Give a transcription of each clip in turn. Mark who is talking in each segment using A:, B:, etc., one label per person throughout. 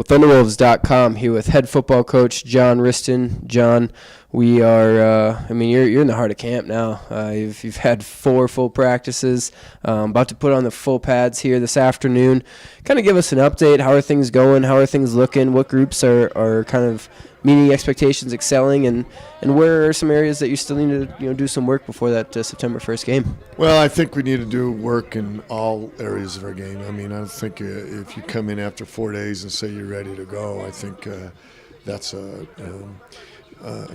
A: Thunderwolves.com here with head football coach John Wristen. John, we are, you're in the heart of camp now. You've had 4 full practices, about to put on the full pads here this afternoon. Kind of give us an update. How are things going? How are things looking? What groups are kind of meeting expectations, excelling, and where are some areas that you still need to do some work before that September 1st game?
B: Well, I think we need to do work in all areas of our game. I mean, I don't think if you come in after 4 days and say you're ready to go, I think that's a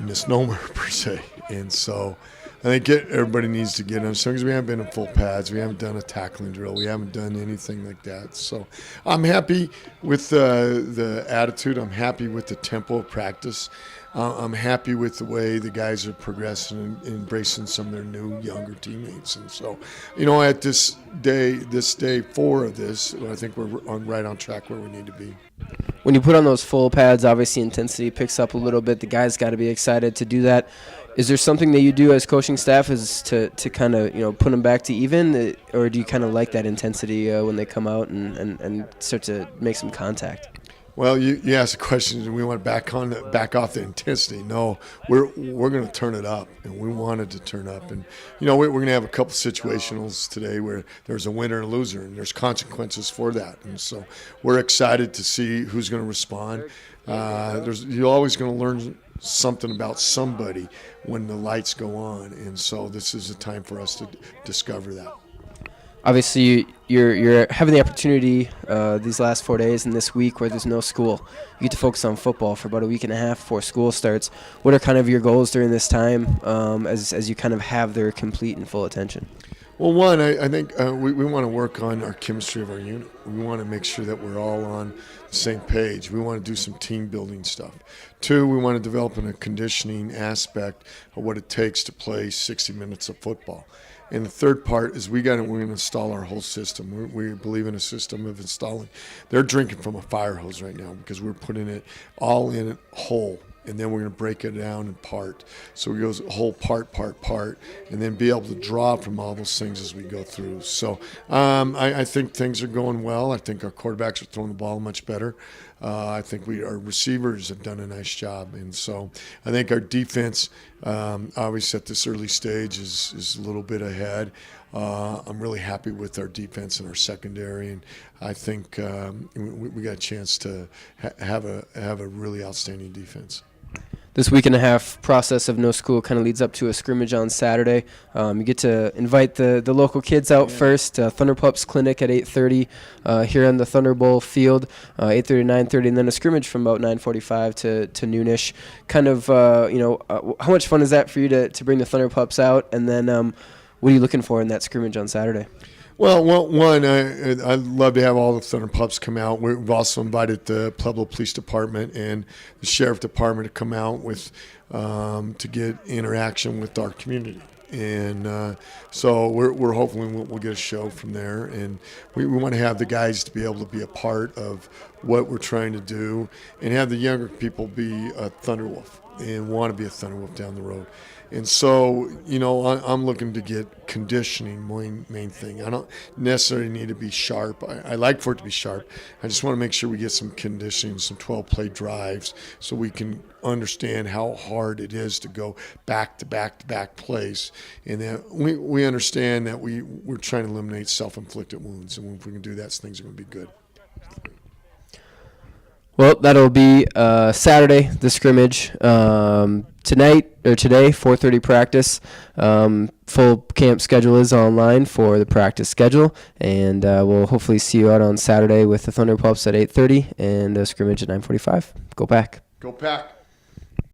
B: misnomer per se. And so I think everybody needs to get in. As long as we haven't been in full pads, we haven't done a tackling drill, we haven't done anything like that. So I'm happy with the attitude. I'm happy with the tempo of practice. I'm happy with the way the guys are progressing and embracing some of their new, younger teammates. And so, at this day 4 of this, I think we're right on track where we need to be.
A: When you put on those full pads, obviously intensity picks up a little bit. The guys got to be excited to do that. Is there something that you do as coaching staff is to kind of put them back to even, or do you kind of like that intensity when they come out and start to make some contact?
B: Well, you asked the question, do we want to back off the intensity? No, we're going to turn it up, and we wanted to turn up. And, we're going to have a couple situationals today where there's a winner and a loser, and there's consequences for that. And so we're excited to see who's going to respond. You're always going to learn something about somebody when the lights go on, and so this is a time for us to discover that.
A: Obviously, you're having the opportunity these last 4 days and this week where there's no school. You get to focus on football for about a week and a half before school starts. What are kind of your goals during this time as you kind of have their complete and full attention?
B: Well, one, I think we want to work on our chemistry of our unit. We want to make sure that we're all on the same page. We want to do some team building stuff. 2, we want to develop a conditioning aspect of what it takes to play 60 minutes of football. And the third part is we're going to install our whole system. We believe in a system of installing. They're drinking from a fire hose right now because we're putting it all in whole. And then we're going to break it down in part. So it goes whole part, and then be able to draw from all those things as we go through. So I think things are going well. I think our quarterbacks are throwing the ball much better. I think our receivers have done a nice job. And so I think our defense, obviously at this early stage, is a little bit ahead. I'm really happy with our defense and our secondary, and I think we got a chance to have a really outstanding defense.
A: This week and a half process of no school kind of leads up to a scrimmage on Saturday. You get to invite the local kids out first. Thunder Pups Clinic at 8:30 here on the Thunder Bowl field, 8:30 to 9:30, and then a scrimmage from about 9:45 to noonish. Kind of, how much fun is that for you to bring the Thunder Pups out? And then what are you looking for in that scrimmage on Saturday?
B: Well, one, I'd love to have all the Thunder Pups come out. We've also invited the Pueblo Police Department and the Sheriff Department to come out with to get interaction with our community. And so we're hoping we'll get a show from there. And we want to have the guys to be able to be a part of what we're trying to do and have the younger people be a Thunderwolf and want to be a Thunderwolf down the road. And so, I'm looking to get conditioning, main thing. I don't necessarily need to be sharp. I like for it to be sharp. I just want to make sure we get some conditioning, some 12-play drives, so we can understand how hard it is to go back-to-back plays. And then we understand that we're trying to eliminate self-inflicted wounds. And if we can do that, things are going to be good.
A: Well, that'll be Saturday, the scrimmage. Today, 4:30 practice. Full camp schedule is online for the practice schedule, and we'll hopefully see you out on Saturday with the Thunder Pups at 8:30 and a scrimmage at 9:45. Go Pack.
B: Go Pack.